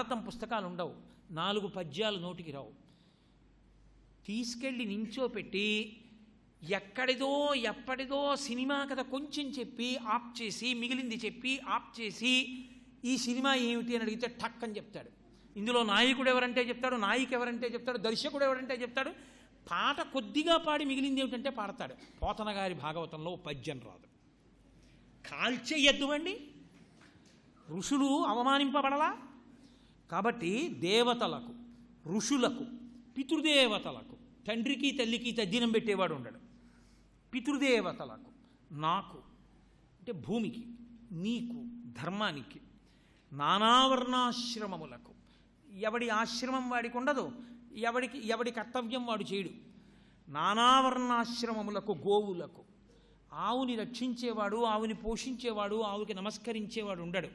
భారతం పుస్తకాలు ఉండవు, 4 పద్యాలు నోటికి రావు. తీసుకెళ్ళి నించోపెట్టి ఎక్కడిదో ఎప్పటిదో సినిమా కథ కొంచెం చెప్పి ఆప్ చేసి, మిగిలింది చెప్పి ఆప్ చేసి, ఈ సినిమా ఏమిటి అని అడిగితే టక్ అని చెప్తాడు. ఇందులో నాయకుడు ఎవరంటే చెప్తాడు, నాయిక ఎవరంటే చెప్తాడు, దర్శకుడు ఎవరంటే చెప్తాడు. పాట కొద్దిగా పాడి మిగిలింది ఏమిటంటే పాడతాడు. పోతన గారి భాగవతంలో పద్యం రాదు. కాల్చేయద్దువండి, ఋషులు అవమానింపబడలా. కాబట్టి దేవతలకు, ఋషులకు, పితృదేవతలకు, తండ్రికి తల్లికి తద్దినం పెట్టేవాడు ఉండడు. పితృదేవతలకు, నాకు అంటే భూమికి, నీకు ధర్మానికి, నానావర్ణాశ్రమములకు, ఎవడి ఆశ్రమం వాడికి ఉండదు, ఎవడి కర్తవ్యం వాడు చేయడు. నానావర్ణాశ్రమములకు, గోవులకు, ఆవుని రక్షించేవాడు, ఆవుని పోషించేవాడు, ఆవుకి నమస్కరించేవాడు ఉండడు.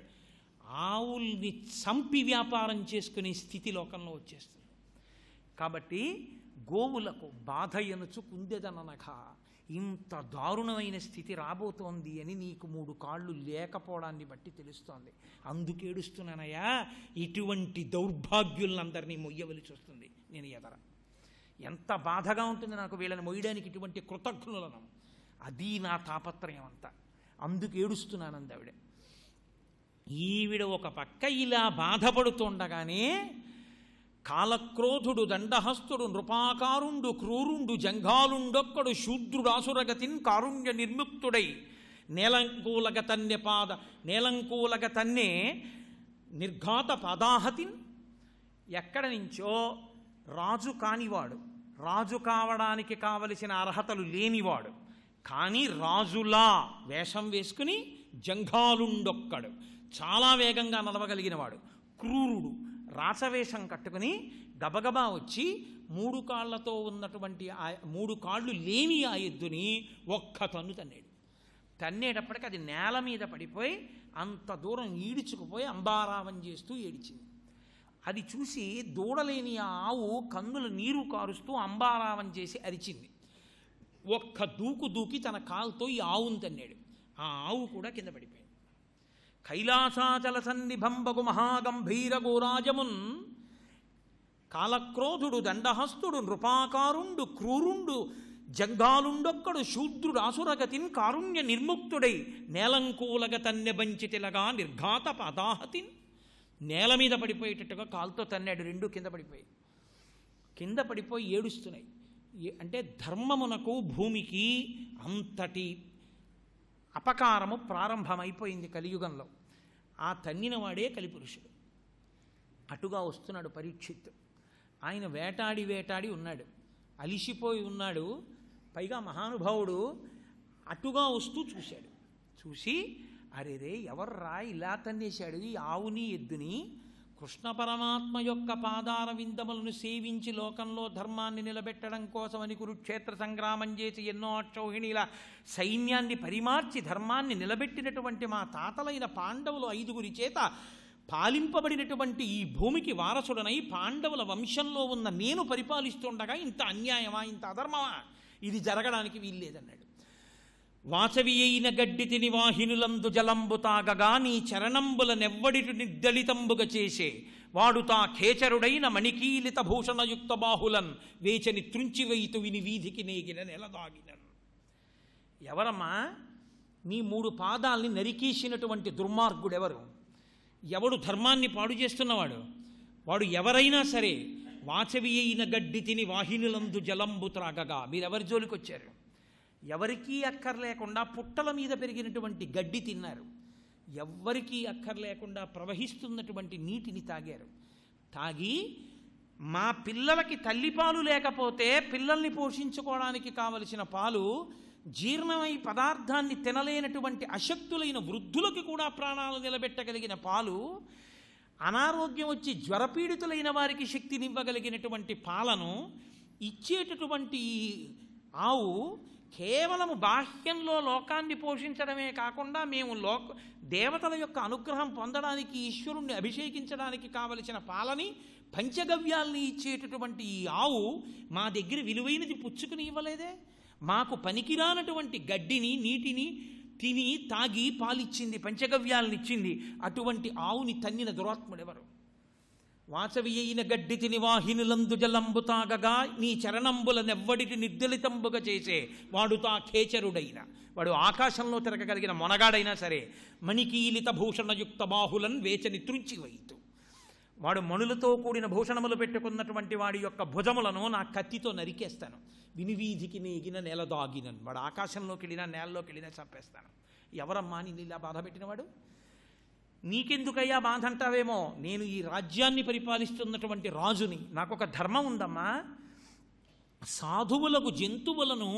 ఆవుల్ని చంపి వ్యాపారం చేసుకునే స్థితి లోకంలో వచ్చేస్తుంది. కాబట్టి గోవులకు బాధ ఎనుచు కుందెదననక, ఇంత దారుణమైన స్థితి రాబోతోంది అని నీకు 3 కాళ్ళు లేకపోవడాన్ని బట్టి తెలుస్తోంది. అందుకేడుస్తున్నానయ్యా, ఇటువంటి దౌర్భాగ్యులందరినీ మొయ్యవలసి వస్తుంది నేను ఎదర. ఎంత బాధగా ఉంటుంది నాకు వీళ్ళని మొయ్యడానికి, ఇటువంటి కృతజ్ఞులను. అది నా తాపత్రయం అంతా. అందుకు ఏడుస్తున్నానంది ఆవిడ. ఈవిడ ఒక పక్క ఇలా బాధపడుతుండగానే కాలక్రోధుడు, దండహస్తుడు, నృపాకారుండు, క్రూరుండు, జంఘాలుండొక్కడు, శూద్రుడాసురగతిన్ కారుణ్య నిర్ముక్తుడై నేలంకూలగ తన్నే నిర్ఘాత పాదాహతిన్. ఎక్కడ నుంచో రాజు కానివాడు, రాజు కావడానికి కావలసిన అర్హతలు లేనివాడు, కానీ రాజులా వేషం వేసుకుని జంఘాలుండొక్కడు, చాలా వేగంగా నడవగలిగిన వాడు, క్రూరుడు, రాచవేషం కట్టుకుని గబగబా వచ్చి 3 కాళ్లతో ఉన్నటువంటి 3 కాళ్ళు లేని ఆ ఎద్దుని ఒక్క తన్ను తన్నాడు. తన్నేటప్పటికి అది నేల మీద పడిపోయి అంత దూరం ఈడ్చుకుపోయి అంబారావం చేస్తూ ఏడిచింది. అది చూసి దూడలేని ఆ ఆవు కన్నుల నీరు కారుస్తూ అంబారావం చేసి అరిచింది. ఒక్క దూకి తన కాలుతో ఈ ఆవును తన్నాడు. ఆ ఆవు కూడా కింద పడిపోయింది. కైలాసాచల సన్నిభంబగు మహాగంభీర గోరాజమున్ కాలక్రోధుడు, దండహస్తుడు, నృపాకారుండు, క్రూరుండు, జంఘాలుండొక్కడు, శూద్రుడు ఆసురగతిన్ కారుణ్య నిర్ముక్తుడై నేలంకూలగ తన్నెబంచితిలగా నిర్ఘాత పదాహతిన్. నేల మీద పడిపోయేటట్టుగా కాలుతో తన్నాడు. 2 కింద పడిపోయి ఏడుస్తున్నాయి. అంటే ధర్మమునకు, భూమికి అంతటి అపకారము ప్రారంభమైపోయింది కలియుగంలో. ఆ తన్నినవాడే కలిపురుషుడు. అటుగా వస్తున్నాడు పరీక్షిత్తు. ఆయన వేటాడి ఉన్నాడు, అలిసిపోయి ఉన్నాడు. పైగా మహానుభావుడు అటుగా వస్తూ చూశాడు. చూసి అరేరే ఎవర్రా ఇలా తన్నేశాడు ఈ ఆవుని ఎద్దుని? కృష్ణ పరమాత్మ యొక్క పాదార విందములను సేవించి లోకంలో ధర్మాన్ని నిలబెట్టడం కోసమని కురుక్షేత్ర సంగ్రామం చేసి ఎన్నో అక్షౌహిణీల సైన్యాన్ని పరిమార్చి ధర్మాన్ని నిలబెట్టినటువంటి మా తాతలైన పాండవులు 5గురి చేత పాలింపబడినటువంటి ఈ భూమికి వారసుడనై పాండవుల వంశంలో ఉన్న నేను పరిపాలిస్తుండగా ఇంత అన్యాయమా, ఇంత అధర్మమా? ఇది జరగడానికి వీల్లేదన్నాడు. వాసవి అయిన గడ్డి తిని వాహినులందు జలంబు తాగగా నీ చరణంబుల నెవ్వడిటు నిర్దళితంబుగ చేసే వాడు తా ఖేచరుడైన మణికీలిత భూషణయుక్త బాహులన్ వేచని త్రుంచివైతు విని వీధికి నేగిన నెలదాగినన్. ఎవరమ్మా నీ 3 పాదాల్ని నరికేసినటువంటి దుర్మార్గుడెవరు? ఎవడు ధర్మాన్ని పాడు చేస్తున్నవాడు? వాడు ఎవరైనా సరే వాచవి అయిన గడ్డి తిని వాహినులందు జలంబు త్రాగగా. మీరెవరి జోలికి వచ్చారు? ఎవరికీ అక్కర్లేకుండా పుట్టల మీద పెరిగినటువంటి గడ్డి తిన్నారు. ఎవ్వరికీ అక్కర్లేకుండా ప్రవహిస్తున్నటువంటి నీటిని తాగారు. తాగి మా పిల్లలకి తల్లిపాలు లేకపోతే పిల్లల్ని పోషించుకోవడానికి కావలసిన పాలు జీర్ణమై పదార్థాన్ని తినలేనటువంటి అశక్తులైన వృద్ధులకి కూడా ప్రాణాలు నిలబెట్టగలిగిన పాలు, అనారోగ్యం వచ్చి జ్వరపీడితులైన వారికి శక్తినివ్వగలిగినటువంటి పాలను ఇచ్చేటటువంటి ఆవు కేవలము బాహ్యంలో లోకాన్ని పోషించడమే కాకుండా మేము దేవతల యొక్క అనుగ్రహం పొందడానికి, ఈశ్వరుణ్ణి అభిషేకించడానికి కావలసిన పాలని, పంచగవ్యాల్ని ఇచ్చేటటువంటి ఈ ఆవు మా దగ్గర విలువైనది పుచ్చుకుని ఇవ్వలేదే? మాకు పనికిరానటువంటి గడ్డిని, నీటిని తిని తాగి పాలిచ్చింది, పంచగవ్యాలనిచ్చింది. అటువంటి ఆవుని తన్నిన దురాత్ముడెవరు? వాచవి అయిన గడ్డి తిని వాహినులందు జలంబు తాగగా నీ చరణంబుల నెవ్వడిటి నిర్దలితంబుగా చేసే వాడు తా ఖేచరుడైన, వాడు ఆకాశంలో తిరగగలిగిన మొనగాడైనా సరే మణికీలిత భూషణయుక్త బాహులన్ వేచని త్రుంచివైతు, వాడు మణులతో కూడిన భూషణములు పెట్టుకున్నటువంటి వాడి యొక్క భుజములను నా కత్తితో నరికేస్తాను. వినివీధికి నేగిన నెలదాగినను, వాడు ఆకాశంలోకి వెళ్ళినా నేలలోకి వెళ్ళినా చంపేస్తాను. ఎవరమ్మా నిన్ను ఇలా బాధ పెట్టినవాడు? నీకెందుకయ్యా బాధ అంటావేమో, నేను ఈ రాజ్యాన్ని పరిపాలిస్తున్నటువంటి రాజుని, నాకొక ధర్మం ఉందమ్మా. సాధువులకు జంతువులను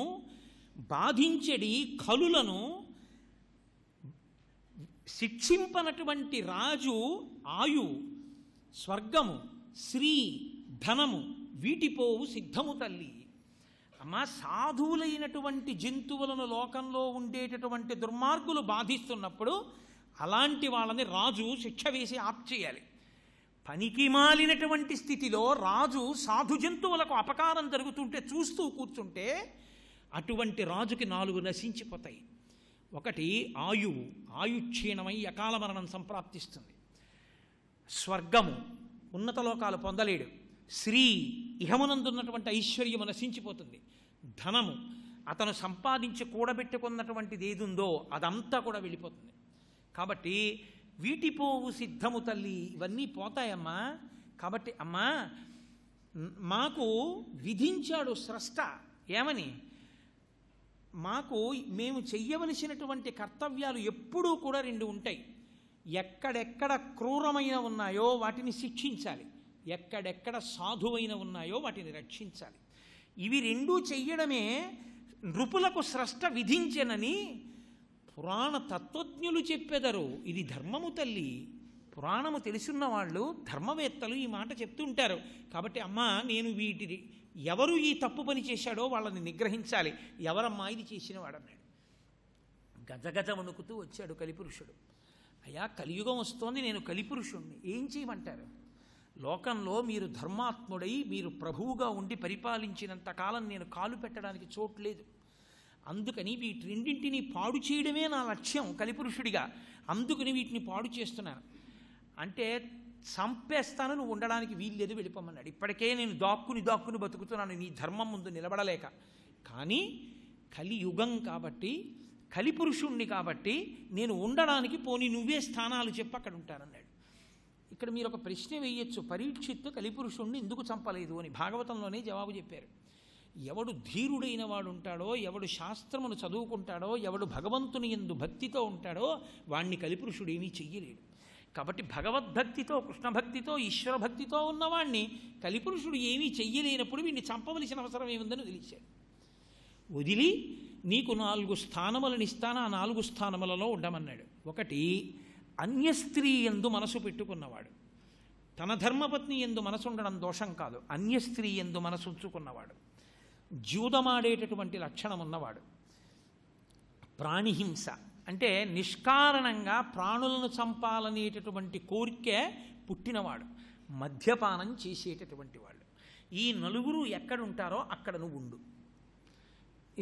బాధించడి కలులను శిక్షింపనటువంటి రాజు ఆయు, స్వర్గము, శ్రీ, ధనము వీటిపోవు సిద్ధము తల్లి. అమ్మా, సాధువులైనటువంటి జంతువులను లోకంలో ఉండేటటువంటి దుర్మార్గులు బాధిస్తున్నప్పుడు అలాంటి వాళ్ళని రాజు శిక్ష వేసి ఆప్ చేయాలి. పనికి మాలినటువంటి స్థితిలో రాజు సాధు జంతువులకు అపకారం జరుగుతుంటే చూస్తూ కూర్చుంటే అటువంటి రాజుకి 4 నశించిపోతాయి. ఒకటి ఆయువు, ఆయుక్షీణమై అకాల మరణం సంప్రాప్తిస్తుంది. స్వర్గము, ఉన్నత లోకాలు పొందలేడు. శ్రీ, ఇహమునందున్నటువంటి ఐశ్వర్యము నశించిపోతుంది. ధనము, అతను సంపాదించి కూడబెట్టుకున్నటువంటిది ఏదుందో అదంతా కూడా వెళ్ళిపోతుంది. కాబట్టి వీటిపోవు సిద్ధము తల్లి, ఇవన్నీ పోతాయమ్మా. కాబట్టి అమ్మా, మాకు విధించాడు స్రష్ట ఏమని, మాకు మేము చెయ్యవలసినటువంటి కర్తవ్యాలు ఎప్పుడూ కూడా 2 ఉంటాయి. ఎక్కడెక్కడ క్రూరమైన ఉన్నాయో వాటిని శిక్షించాలి, ఎక్కడెక్కడ సాధువైన ఉన్నాయో వాటిని రక్షించాలి. ఇవి 2 చెయ్యడమే నృపులకు స్రష్ట విధించెనని పురాణ తత్వజ్ఞులు చెప్పెదరు. ఇది ధర్మము తల్లి. పురాణము తెలుసున్న వాళ్ళు, ధర్మవేత్తలు ఈ మాట చెప్తుంటారు. కాబట్టి అమ్మా, నేను వీటిని ఎవరు ఈ తప్పు పని చేశాడో వాళ్ళని నిగ్రహించాలి. ఎవరమ్మా ఇది చేసిన వాడన్నాడు. గజగజ వణుకుతూ వచ్చాడు కలిపురుషుడు. అయ్యా, కలియుగం వస్తోంది, నేను కలిపురుషుణ్ణి, ఏం చేయమంటారు? లోకంలో మీరు ధర్మాత్ముడై మీరు ప్రభువుగా ఉండి పరిపాలించినంత కాలం నేను కాలు పెట్టడానికి చోట్లేదు. అందుకని వీటి 2 పాడు చేయడమే నా లక్ష్యం కలిపురుషుడిగా. అందుకని వీటిని పాడు చేస్తున్నాను. అంటే చంపేస్తాను, నువ్వు ఉండడానికి వీల్లేదు, వెళ్ళిపోమన్నాడు. ఇప్పటికే నేను దాక్కుని బతుకుతున్నాను నీ ధర్మం ముందు నిలబడలేక. కానీ కలియుగం కాబట్టి, కలిపురుషుణ్ణి కాబట్టి నేను ఉండడానికి పోనీ నువ్వే స్థానాలు చెప్పి అక్కడ ఉంటానన్నాడు. ఇక్కడ మీరు ఒక ప్రశ్న వేయొచ్చు, పరీక్షిత్తు కలిపురుషుణ్ణి ఎందుకు చంపలేదు అని. భాగవతంలోనే జవాబు చెప్పారు. ఎవడు ధీరుడైన వాడు ఉంటాడో, ఎవడు శాస్త్రమును చదువుకుంటాడో, ఎవడు భగవంతుని యందు భక్తితో ఉంటాడో వాణ్ణి కలిపురుషుడు ఏమీ చెయ్యలేడు. కాబట్టి భగవద్భక్తితో, కృష్ణభక్తితో, ఈశ్వరభక్తితో ఉన్నవాణ్ణి కలిపురుషుడు ఏమీ చెయ్యలేనప్పుడు వీడిని చంపవలసిన అవసరం ఏముందని వదిలేశాడు. వదిలి నీకు 4 స్థానములను ఇస్తాను, ఆ 4 స్థానములలో ఉండమన్నాడు. ఒకటి, అన్యస్త్రీ యందు మనసు పెట్టుకున్నవాడు. తన ధర్మపత్ని యందు మనసు ఉండడం దోషం కాదు, అన్యస్త్రీ యందు మనసు ఉంచుకున్నవాడు. జూదమాడేటటువంటి లక్షణం ఉన్నవాడు. ప్రాణిహింస అంటే నిష్కారణంగా ప్రాణులను చంపాలనేటటువంటి కోరిక పుట్టినవాడు. మద్యపానం చేసేటటువంటి వాళ్ళు. ఈ 4 ఎక్కడుంటారో అక్కడ నువ్వు ఉండు.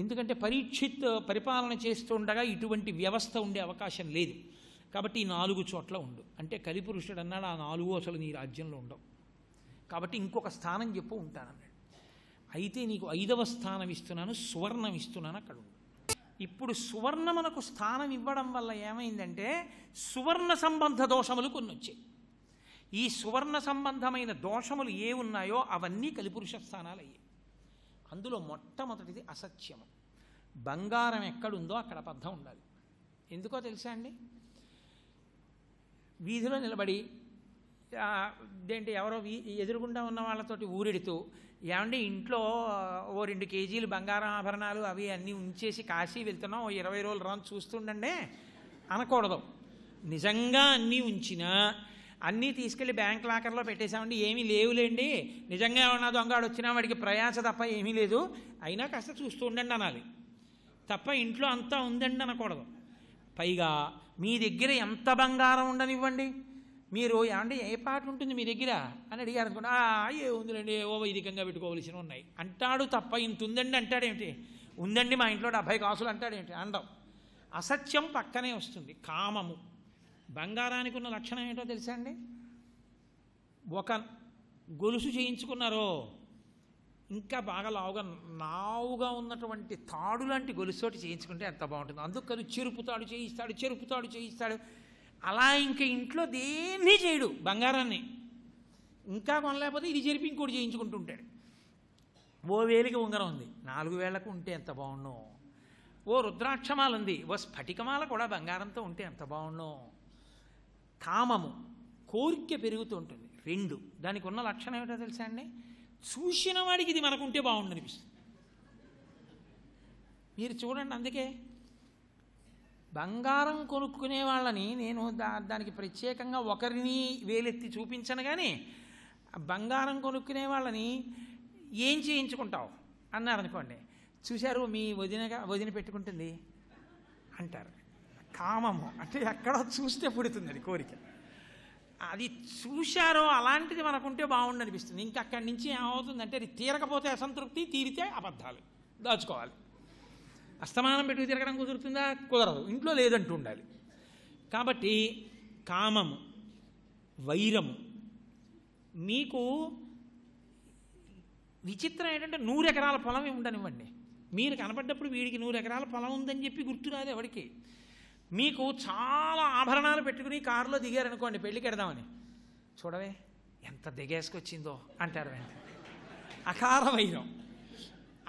ఎందుకంటే పరీక్షిత్ పరిపాలన చేస్తుండగా ఇటువంటి వ్యవస్థ ఉండే అవకాశం లేదు. కాబట్టి ఈ 4 చోట్ల ఉండు అంటే కలిపురుషుడు అన్నాడు. ఆ 4 అసలు నీ రాజ్యంలో ఉండవు. కాబట్టి ఇంకొక స్థానం చెప్పు ఉంటానన్నాడు. అయితే నీకు 5వ స్థానం ఇస్తున్నాను, సువర్ణం ఇస్తున్నాను, అక్కడ ఉండు. ఇప్పుడు సువర్ణమునకు స్థానం ఇవ్వడం వల్ల ఏమైందంటే సువర్ణ సంబంధ దోషములు కొన్ని వచ్చాయి. ఈ సువర్ణ సంబంధమైన దోషములు ఏ ఉన్నాయో అవన్నీ కలిపురుష స్థానాలు అయ్యాయి. అందులో మొట్టమొదటిది అసత్యము. బంగారం ఎక్కడుందో అక్కడ అబద్ధం ఉండాలి. ఎందుకో తెలుసా అండి? వీధిలో నిలబడి ఎవరో ఎదురుగుండా ఉన్న వాళ్ళతోటి ఊరెడుతూ, ఏమండి ఇంట్లో ఓ 2 కేజీలు బంగారం ఆభరణాలు అవి అన్నీ ఉంచేసి కాశీ వెళ్తున్నాం, ఓ 20 రోజులు రాను చూస్తుండండి అనకూడదు. నిజంగా అన్నీ ఉంచినా అన్నీ తీసుకెళ్ళి బ్యాంక్ లాకర్లో పెట్టేశామండి, ఏమీ లేవులేండి, నిజంగా ఏమన్నా దొంగాడు వచ్చినా వాడికి ప్రయాస తప్ప ఏమీ లేదు, అయినా కాస్త చూస్తూ ఉండండి అనాలి తప్ప ఇంట్లో అంతా ఉందండి అనకూడదు. పైగా మీ దగ్గర ఎంత బంగారం ఉండనివ్వండి, మీరు ఏమంటే ఏ పాట ఉంటుంది మీ దగ్గర అని అడిగారు అనుకోండి, ఏ ఉందిలేండి, ఏవో వైదికంగా పెట్టుకోవలసినవి ఉన్నాయి అంటాడు తప్ప ఇంత ఉందండి అంటాడేమిటి, ఉందండి మా ఇంట్లో 70 కాసులు అంటాడేమిటి అండం. అసత్యం పక్కనే వస్తుంది. కామము. బంగారానికి ఉన్న లక్షణం ఏంటో తెలుసా అండి? ఒక గొలుసు చేయించుకున్నారో ఇంకా బాగా లావుగా ఉన్నటువంటి తాడు లాంటి గొలుసోటి చేయించుకుంటే ఎంత బాగుంటుంది. అందుకు కదా చెరుపుతాడు చేయిస్తాడు. అలా ఇంకా ఇంట్లో దేన్ని చేయడు, బంగారాన్ని ఇంకా కొనలేకపోతే ఇది చెరిపి ఇంకోటి చేయించుకుంటుంటాడు. ఓ వేలికి ఉంగరం ఉంది, 4 వేళ్లకు ఉంటే ఎంత బాగుండు. ఓ రుద్రాక్షమాల ఉంది, ఓ స్ఫటికమాల కూడా బంగారంతో ఉంటే ఎంత బాగుండు. కామము, కోరిక పెరుగుతూ ఉంటుంది. 2 దానికి ఉన్న లక్షణం ఏమిటో తెలుసా అండి? చూసిన వాడికి ఇది మనకుంటే బాగుండు అనిపిస్తుంది. మీరు చూడండి, అందుకే బంగారం కొనుక్కునే వాళ్ళని నేను దానికి ప్రత్యేకంగా ఒకరిని వేలెత్తి చూపించను, కానీ బంగారం కొనుక్కునే వాళ్ళని ఏం చేయించుకుంటావు అన్నారనుకోండి, చూశారు మీ వదిన పెట్టుకుంటుంది అంటారు. కామము అంటే ఎక్కడో చూస్తే పుడుతుంది అది కోరిక. అది చూశారో అలాంటిది మనకుంటే బాగుండు అనిపిస్తుంది. ఇంకా అక్కడి నుంచి ఏమవుతుందంటే అది తీరకపోతే అసంతృప్తి, తీరితే అబద్ధాలు దాచుకోవాలి. అస్తమానం పెట్టుకు తిరగడం కుదురుతుందా? కుదరదు, ఇంట్లో లేదంటూ ఉండాలి. కాబట్టి కామము, వైరము. మీకు విచిత్రం ఏంటంటే 100 ఎకరాల పొలం ఉండనివ్వండి, మీరు కనపడ్డప్పుడు వీడికి 100 ఎకరాల పొలం ఉందని చెప్పి గుర్తురాదు ఎవడికి. మీకు చాలా ఆభరణాలు పెట్టుకుని కారులో దిగారనుకోండి పెళ్ళికి వెడదామని, చూడవే ఎంత దిగేసుకొచ్చిందో అంటారు. అకార వైరం,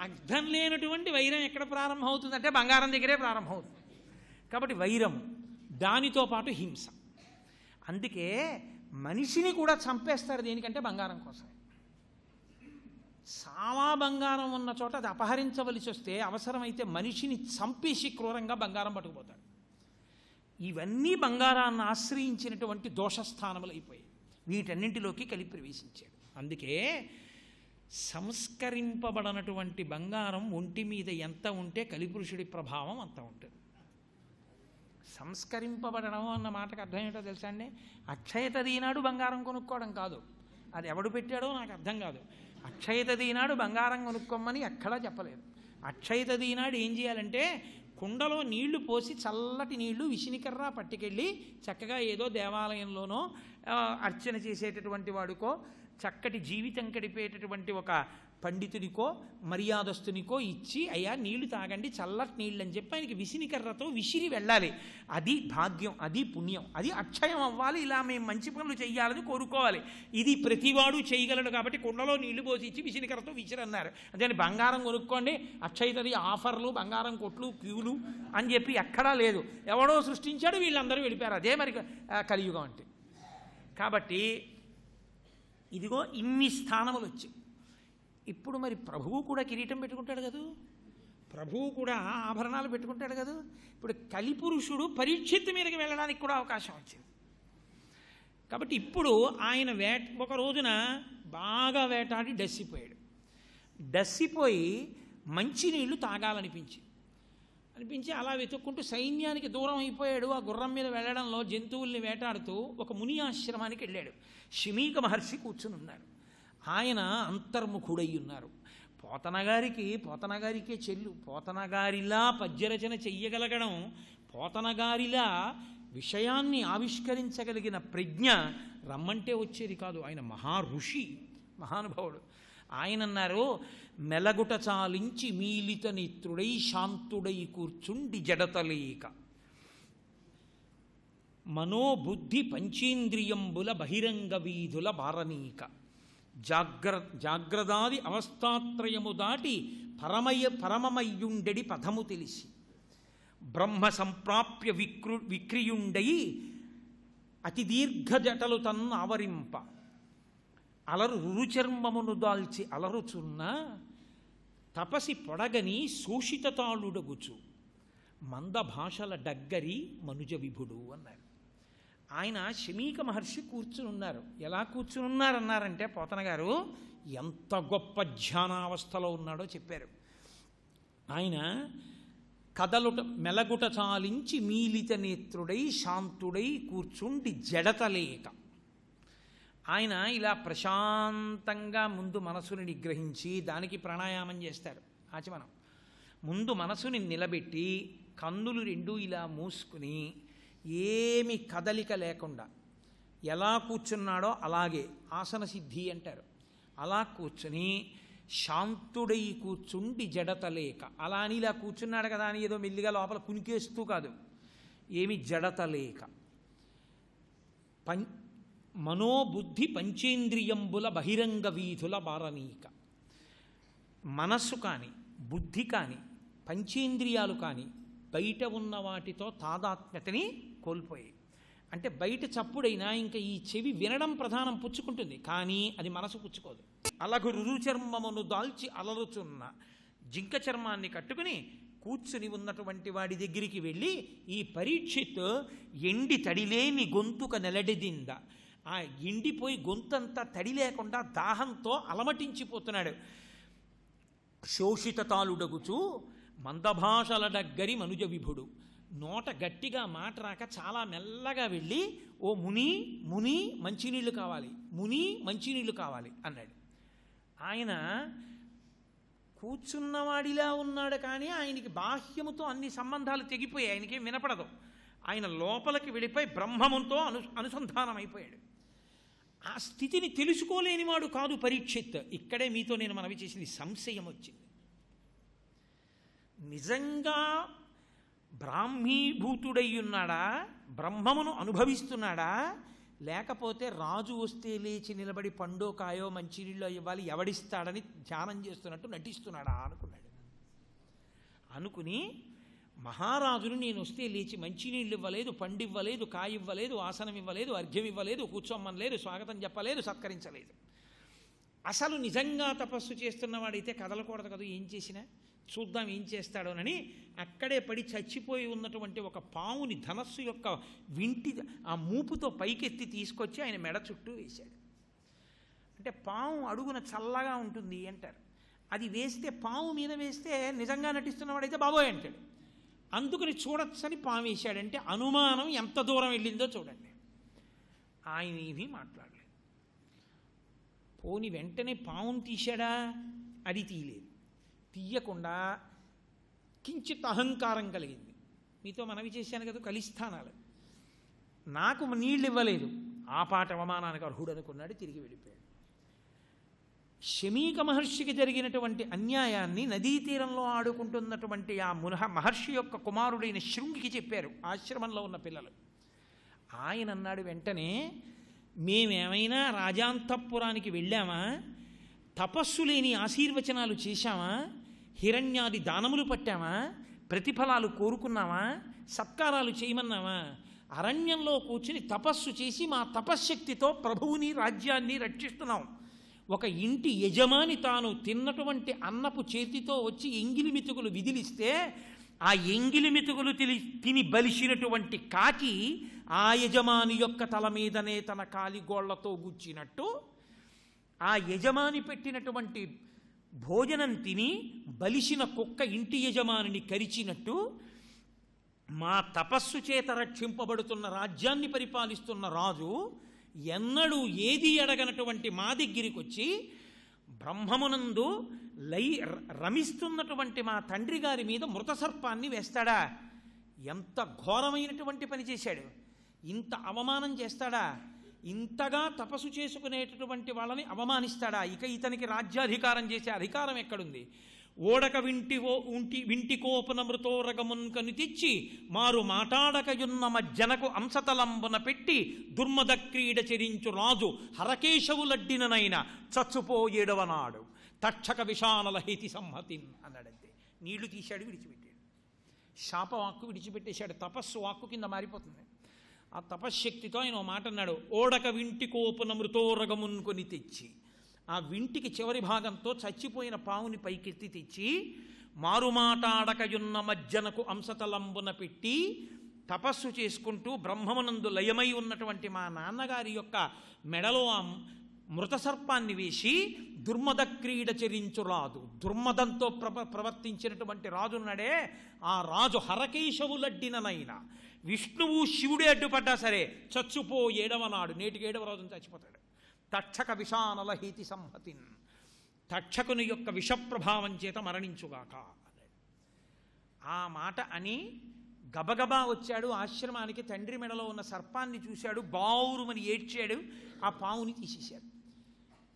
అర్థం లేనటువంటి వైరం ఎక్కడ ప్రారంభం అవుతుందంటే బంగారం దగ్గరే ప్రారంభమవుతుంది. కాబట్టి వైరము, దానితో పాటు హింస. అందుకే మనిషిని కూడా చంపేస్తారు దేనికంటే బంగారం కోసం. సావా బంగారం ఉన్న చోట అది అపహరించవలసి వస్తే అవసరమైతే మనిషిని చంపేసి క్రూరంగా బంగారం పట్టుకుపోతాడు. ఇవన్నీ బంగారాన్ని ఆశ్రయించినటువంటి దోషస్థానములు అయిపోయాయి. వీటన్నింటిలోకి కలిపి ప్రవేశించాడు. అందుకే సంస్కరింపబడనటువంటి బంగారం ఒంటి మీద ఎంత ఉంటే కలిపురుషుడి ప్రభావం అంత ఉంటుంది. సంస్కరింపబడడం అన్న మాటకు అర్థం ఏంటో తెలుసా అండి? అక్షయ తదియ నాడు బంగారం కొనుక్కోవడం కాదు, అది ఎవడు పెట్టాడో నాకు అర్థం కాదు. అక్షయ తదియ నాడు బంగారం కొనుక్కోమని ఎక్కడా చెప్పలేదు. అక్షయ తదియ నాడు ఏం చేయాలంటే కుండలో నీళ్లు పోసి చల్లటి నీళ్లు విసినికర్ర పట్టుకెళ్ళి చక్కగా ఏదో దేవాలయంలోనో అర్చన చేసేటటువంటి వాడికో చక్కటి జీవితం గడిపేటటువంటి ఒక పండితుడికో మర్యాదస్తునికో ఇచ్చి అయ్యా నీళ్లు తాగండి చల్లటి నీళ్ళు అని చెప్పి ఆయనకి విసినికర్రతో విసిరి వెళ్ళాలి. అది భాగ్యం, అది పుణ్యం, అది అక్షయం అవ్వాలి. ఇలా మేము మంచి పనులు చెయ్యాలని కోరుకోవాలి. ఇది ప్రతివాడు చేయగలడు కాబట్టి కుండలో నీళ్లు పోసి ఇచ్చి విసినికర్రతో విసిరన్నారు. అదే బంగారం కొనుక్కోండి అక్షయతది ఆఫర్లు, బంగారం కొట్లు, క్యూలు అని చెప్పి ఎక్కడా లేదు. ఎవడో సృష్టించాడు, వీళ్ళందరూ వెళ్ళిపోయారు. అదే మరి కలియుగం అంటే. కాబట్టి ఇదిగో ఇన్ని స్థానములు వచ్చాయి. ఇప్పుడు మరి ప్రభువు కూడా కిరీటం పెట్టుకుంటాడు కదా, ప్రభువు కూడా ఆభరణాలు పెట్టుకుంటాడు కదా. ఇప్పుడు కలిపురుషుడు పరీక్షిత్ మీదకి వెళ్ళడానికి కూడా అవకాశం వచ్చింది. కాబట్టి ఇప్పుడు ఆయన ఒక రోజున బాగా వేటాడి డస్సిపోయి మంచినీళ్లు తాగాలనిపించి అలా వెతుక్కుంటూ సైన్యానికి దూరం అయిపోయాడు. ఆ గుర్రం మీద వెళ్ళడంలో జంతువుల్ని వేటాడుతూ ఒక ముని ఆశ్రమానికి వెళ్ళాడు. శమీక మహర్షి కూర్చుని ఉన్నారు. ఆయన అంతర్ముఖుడై ఉన్నారు. పోతనగారికే చెల్లు. పోతనగారిలా పద్యరచన చెయ్యగలగడం, పోతనగారిలా విషయాన్ని ఆవిష్కరించగలిగిన ప్రజ్ఞ రమ్మంటే వచ్చేది కాదు. ఆయన మహాఋషి, మహానుభావుడు. ఆయన అన్నారు, మెలగుట చాలించి మీలిత నేత్రుడై శాంతుడై కూర్చుండి జడతలేక మనోబుద్ధి పంచేంద్రియంబుల బహిరంగ వీధుల బారనీక జాగ్రదాది అవస్థాత్రయము దాటి పరమమయ్యుండెడి పదము తెలిసి బ్రహ్మ సంప్రాప్య విక్రియుండై అతి దీర్ఘ జటలు తన్ను ఆవరింప అలరు రుచర్మమును దాల్చి అలరుచున్న తపసి పొడగని శోషితతాళుడగుచు మంద భాషల డగ్గరి మనుజ విభుడు అన్నారు. ఆయన శమీక మహర్షి కూర్చుని ఉన్నారు. ఎలా కూర్చుని ఉన్నారన్నారంటే పోతన గారు ఎంత గొప్ప ధ్యానావస్థలో ఉన్నాడో చెప్పారు. ఆయన మెలగుట చాలించి మీలిత నేత్రుడై శాంతుడై కూర్చుండి జడతలేక, ఆయన ఇలా ప్రశాంతంగా ముందు మనసుని నిగ్రహించి దానికి ప్రాణాయామం చేస్తారు. ఆచమనం. ముందు మనసుని నిలబెట్టి కన్నులు 2 ఇలా మూసుకుని ఏమి కదలిక లేకుండా ఎలా కూర్చున్నాడో అలాగే ఆసన సిద్ధి అంటారు. అలా కూర్చుని శాంతుడై కూర్చుండి జడతలేక, అలా అని ఇలా కూర్చున్నాడు కదా అని ఏదో మెల్లిగా లోపల కునికేస్తూ కాదు, ఏమి జడతలేక మనోబుద్ధి పంచేంద్రియంబుల బహిరంగ వీధుల బారనీక. మనస్సు కానీ బుద్ధి కానీ పంచేంద్రియాలు కానీ బయట ఉన్న వాటితో తాదాత్మ్యతని కోల్పోయాయి. అంటే బయట చప్పుడైనా ఇంకా ఈ చెవి వినడం ప్రధానం పుచ్చుకుంటుంది, కానీ అది మనసు పుచ్చుకోదు. అలగు రురుచర్మమును దాల్చి అలరుచున్న జింక చర్మాన్ని కట్టుకుని కూర్చుని ఉన్నటువంటి వాడి దగ్గరికి వెళ్ళి, ఈ పరీక్షిత్ ఎండి తడిలేని గొంతుక నెలడిదింద, ఆ ఎండిపోయి గొంతంతా తడి లేకుండా దాహంతో అలమటించిపోతున్నాడు. శోషిత తాలుడగుచు మందభాషల దగ్గరి మనుజ విభుడు, నోట గట్టిగా మాట రాక చాలా మెల్లగా వెళ్ళి, ఓ ముని ముని మంచినీళ్ళు కావాలి, ముని మంచినీళ్ళు కావాలి అన్నాడు. ఆయన కూర్చున్నవాడిలా ఉన్నాడు, కానీ ఆయనకి బాహ్యముతో అన్ని సంబంధాలు తెగిపోయాయి, ఆయనకేం వినపడదు. ఆయన లోపలికి వెళ్ళిపోయి బ్రహ్మముతో అనుసంధానం అయిపోయాడు. ఆ స్థితిని తెలుసుకోలేనివాడు కాదు పరీక్షిత్. ఇక్కడే మీతో నేను మనవి చేసింది, సంశయం వచ్చింది. నిజంగా బ్రాహ్మీభూతుడై ఉన్నాడా, బ్రహ్మమును అనుభవిస్తున్నాడా, లేకపోతే రాజు వస్తే లేచి నిలబడి పండో కాయో మంచినీళ్ళు ఇవ్వాలి ఎవడిస్తాడని ధ్యానం చేస్తున్నట్టు నటిస్తున్నాడా అనుకున్నాడు. అనుకుని మహారాజును నేను వస్తే లేచి మంచినీళ్ళు ఇవ్వలేదు, పండు ఇవ్వలేదు, కాయ ఇవ్వలేదు, ఆసనం ఇవ్వలేదు, అర్ఘ్యం ఇవ్వలేదు, కూర్చోమ్మనలేదు, స్వాగతం చెప్పలేదు, సత్కరించలేదు. అసలు నిజంగా తపస్సు చేస్తున్నవాడైతే కదలకూడదు కదా, ఏం చేసినా చూద్దాం ఏం చేస్తాడోనని అక్కడే పడి చచ్చిపోయి ఉన్నటువంటి ఒక పావుని ధనస్సు యొక్క వింటి ఆ మూపుతో పైకెత్తి తీసుకొచ్చి ఆయన మెడ చుట్టూ వేశాడు. అంటే పాము అడుగున చల్లగా ఉంటుంది అంటారు. అది వేస్తే, పాము మీద వేస్తే నిజంగా నటిస్తున్నవాడైతే బాబోయ్ అంటాడు. అందుకని చూడొచ్చని పాము వేశాడంటే అనుమానం ఎంత దూరం వెళ్ళిందో చూడండి. ఆయన ఏమీ మాట్లాడలేదు. పోని వెంటనే పావును తీశాడా, అది తీయలేదు. తీయకుండా కించిత్ అహంకారం కలిగింది. మీతో మనవి చేశాను కదా కలిస్థానాలు, నాకు నీళ్ళు ఇవ్వలేదు, ఆ పాట అవమానానికి అర్హుడు అనుకున్నాడు, తిరిగి వెళ్ళిపోయాడు. శమీక మహర్షికి జరిగినటువంటి అన్యాయాన్ని నదీ తీరంలో ఆడుకుంటున్నటువంటి ఆ మహర్షి యొక్క కుమారుడైన శృంగికి చెప్పారు ఆశ్రమంలో ఉన్న పిల్లలు. ఆయన అన్నాడు వెంటనే, మేమేమైనా రాజాంతఃపురానికి వెళ్ళామా, తపస్సు లేని ఆశీర్వచనాలు చేశామా, హిరణ్యాది దానములు పట్టామా, ప్రతిఫలాలు కోరుకున్నామా, సత్కారాలు చేయమన్నామా? అరణ్యంలో కూర్చుని తపస్సు చేసి మా తపశ్శక్తితో ప్రభువుని రాజ్యాన్ని రక్షిస్తున్నాం. ఒక ఇంటి యజమాని తాను తిన్నటువంటి అన్నపు చేతితో వచ్చి ఎంగిలి మెతుకులు విదిలిస్తే, ఆ ఎంగిలి మెతుకులు తిని బలిసినటువంటి కాకి ఆ యజమాని యొక్క తల మీదనే తన కాలిగోళ్లతో గుచ్చినట్టు, ఆ యజమాని పెట్టినటువంటి భోజనం తిని బలిసిన కుక్క ఇంటి యజమానిని కరిచినట్టు, మా తపస్సు చేత రక్షింపబడుతున్న రాజ్యాన్ని పరిపాలిస్తున్న రాజు ఎన్నడూ ఏది అడగనటువంటి మా దగ్గరికి వచ్చి బ్రహ్మమునందు రమిస్తున్నటువంటి మా తండ్రి గారి మీద మృత సర్పాన్ని వేస్తాడా? ఎంత ఘోరమైనటువంటి పని చేశాడు! ఇంత అవమానం చేస్తాడా? ఇంతగా తపస్సు చేసుకునేటటువంటి వాళ్ళని అవమానిస్తాడా? ఇక ఇతనికి రాజ్యాధికారం చేసే అధికారం ఎక్కడుంది? ఓడక వింటికోపన మృతోరగమున్ కని తెచ్చి మారు మాటాడకయున్న మజ్జనకు అంశతలంబున పెట్టి దుర్మద క్రీడ చెరించు రాజు హరకేశవులడ్డిననైనా చచ్చుపోయేడవనాడు తక్షక విషానల హేతి సంహతిన్ అన్నాడంతే. నీళ్లు తీశాడు, విడిచిపెట్టాడు. శాపవాక్కు విడిచిపెట్టేశాడు, తపస్సు వాక్కు కింద మారిపోతుంది. ఆ తపశ్శక్తితో ఆయన మాట అన్నాడు, ఓడక వింటికోపన మృతోరగమున్ కొని తెచ్చి, ఆ వింటికి చివరి భాగంతో చచ్చిపోయిన పావుని పైకెత్తి తెచ్చి మారుమాటాడకయున్న మజ్జనకు అంశతలంబున పెట్టి తపస్సు చేసుకుంటూ బ్రహ్మమునందు లయమై ఉన్నటువంటి మా నాన్నగారి యొక్క మెడలో ఆ మృత సర్పాన్ని వేసి దుర్మద క్రీడ చెరించు రాజు, దుర్మదంతో ప్రవర్తించినటువంటి రాజున్నాడే, ఆ రాజు హరకేశవులడ్డిననైనా విష్ణువు శివుడే అడ్డుపడ్డా సరే చచ్చిపోయేడవనాడు, నేటికి 7వ రోజున చచ్చిపోతాడు. తక్షక విషానల హేతి సంహతిన్, తక్షకుని యొక్క విషప్రభావం చేత మరణించుగాక. ఆ మాట అని గబగబా వచ్చాడు ఆశ్రమానికి. తండ్రి మెడలో ఉన్న సర్పాన్ని చూశాడు, బావురుమని ఏడ్చాడు. ఆ పావుని తీసేశాడు.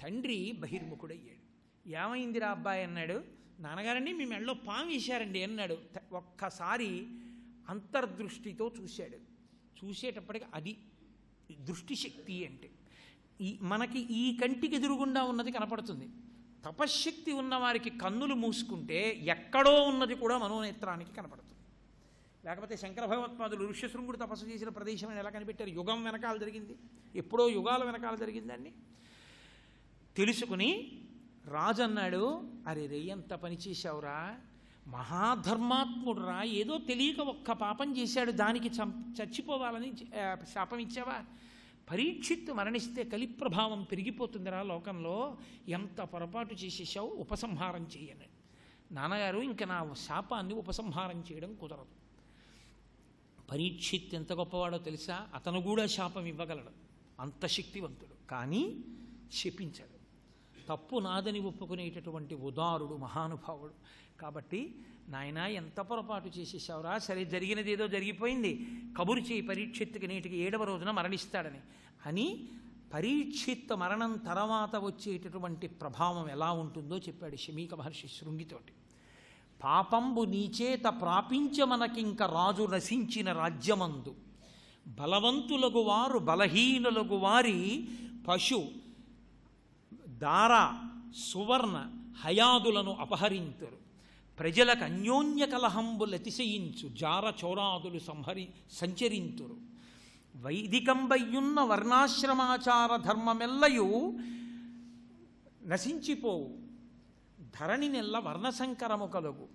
తండ్రి బహిర్ముఖుడయ్యాడు. ఏమైందిరా అబ్బాయి అన్నాడు. నాన్నగారండి మీ మెడలో పాము వేశారండి అన్నాడు. ఒక్కసారి అంతర్దృష్టితో చూశాడు. చూసేటప్పటికి అది దృష్టిశక్తి అంటే మనకి ఈ కంటికి ఎదురుగుండా ఉన్నది కనపడుతుంది. తపశ్శక్తి ఉన్నవారికి కన్నులు మూసుకుంటే ఎక్కడో ఉన్నది కూడా మనోనేత్రానికి కనపడుతుంది. లేకపోతే శంకర భగవత్పాదులు ఋష్యశృంగుడు తపస్సు చేసిన ప్రదేశం ఎలా కనిపెట్టారు? యుగం వెనకాల జరిగింది, ఎప్పుడో యుగాల వెనకాల జరిగిందండి. తెలుసుకుని రాజు అన్నాడు, అరే రే ఎంత పని చేశావురా, మహాధర్మాత్ముడురా, ఏదో తెలియక ఒక్క పాపం చేశాడు, దానికి చచ్చిపోవాలని శాపం ఇచ్చావా? పరీక్షిత్తు మరణిస్తే కలిప్రభావం పెరిగిపోతుందిరా లోకంలో, ఎంత పొరపాటు చేసేసావు, ఉపసంహారం చేయను. నాన్నగారు ఇంక నా శాపాన్ని ఉపసంహారం చేయడం కుదరదు. పరీక్షిత్ ఎంత గొప్పవాడో తెలుసా? అతను కూడా శాపం ఇవ్వగలడు, అంత శక్తివంతుడు. కానీ శపించాడు. తప్పు నాదని ఒప్పుకునేటటువంటి ఉదారుడు, మహానుభావుడు. కాబట్టి నాయనా ఎంత పొరపాటు చేసేసావురా, సరే జరిగినది ఏదో జరిగిపోయింది, కబురు చేయి పరీక్షిత్తుకి నేటికి 7వ రోజున మరణిస్తాడని. అని పరీక్షిత్ మరణం తర్వాత వచ్చేటటువంటి ప్రభావం ఎలా ఉంటుందో చెప్పాడు శమీక మహర్షి శృంగితోటి. పాపంబు నీచేత ప్రాపించమనకింక రాజు నశించిన రాజ్యమందు, బలవంతులగు వారు బలహీనులగు వారి పశు దార సువర్ణ హయాదులను అపహరింతురు, ప్రజలకు అన్యోన్య కలహంబులతిశయించు జార చౌరాదులు సంచరింతురు, వైదికంబయ్యున్న వర్ణాశ్రమాచార ధర్మమెల్లయు నశించిపోవు, ధరణి నెల్ల వర్ణసంకరము కలుగు,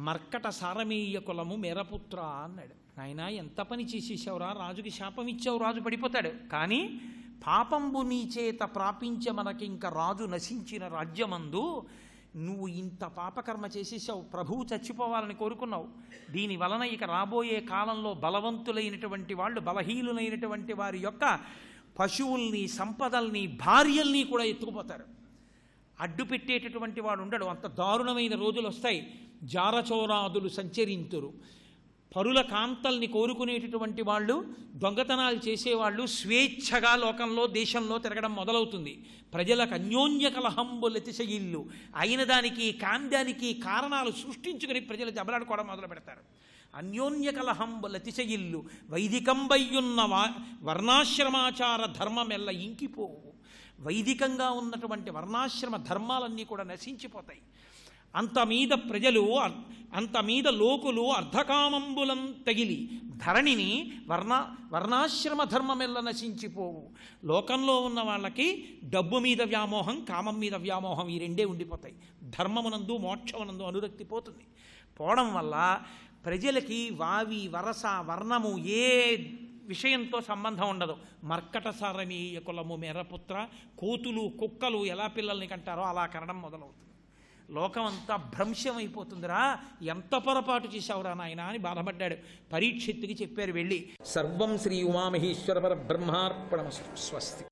మర్కట సారమీయ కులము మేరపుత్ర అన్నాడు. నాయనా ఎంత పని చేసేసావురా, రాజుకి శాపం ఇచ్చావు, రాజు పడిపోతాడు. కానీ పాపంబు నీ చేత ప్రాపించ మనకింక రాజు నశించిన రాజ్యమందు నువ్వు ఇంత పాపకర్మ చేసేసావు, ప్రభువు చచ్చిపోవాలని కోరుకున్నావు. దీని వలన ఇక రాబోయే కాలంలో బలవంతులైనటువంటి వాళ్ళు బలహీనులైనటువంటి వారి యొక్క పశువుల్ని, సంపదల్ని, భార్యల్ని కూడా ఎత్తుకుపోతారు. అడ్డు పెట్టేటటువంటి వాడు ఉండడు. అంత దారుణమైన రోజులు వస్తాయి. జారచోరాదులు సంచరింతురు, పరుల కాంతల్ని కోరుకునేటటువంటి వాళ్ళు, దొంగతనాలు చేసేవాళ్ళు స్వేచ్ఛగా లోకంలో దేశంలో తిరగడం మొదలవుతుంది. ప్రజలకు అన్యోన్య కలహంబులతిశయిల్లు, అయిన దానికి కాంద్యానికి కారణాలు సృష్టించుకుని ప్రజలు దెబ్బలాడుకోవడం మొదలు పెడతారు. అన్యోన్య కలహంబులతిశయిల్లు వైదికంబయ్యున్న వర్ణాశ్రమాచార ధర్మమెల్ల ఇంకిపోవు. వైదికంగా ఉన్నటువంటి వర్ణాశ్రమ ధర్మాలన్నీ కూడా నశించిపోతాయి. అంతమీద ప్రజలు, అంతమీద లోకులు అర్ధకామంబులం తగిలి ధరణిని వర్ణాశ్రమ ధర్మమెల్ల నశించిపోవు. లోకంలో ఉన్న వాళ్ళకి డబ్బు మీద వ్యామోహం, కామం మీద వ్యామోహం, ఈ రెండే ఉండిపోతాయి. ధర్మమునందు మోక్షమునందు అనురక్తి పోతుంది. పోవడం వల్ల ప్రజలకి వావి వరస వర్ణము ఏ విషయంతో సంబంధం ఉండదు. మర్కట సారమీయ కులము మేరపుత్ర, కోతులు కుక్కలు ఎలా పిల్లల్ని కంటారో అలా కనడం మొదలవుతుంది. లోకం అంతా భ్రంశమైపోతుందిరా, ఎంత పొరపాటు చేశావురా నాయన అని బాధపడ్డాడు. పరీక్షిత్తుకి చెప్పారు వెళ్ళి. సర్వం శ్రీ ఉమామహేశ్వర పరబ్రహ్మార్పణమస్తు. స్వస్తి.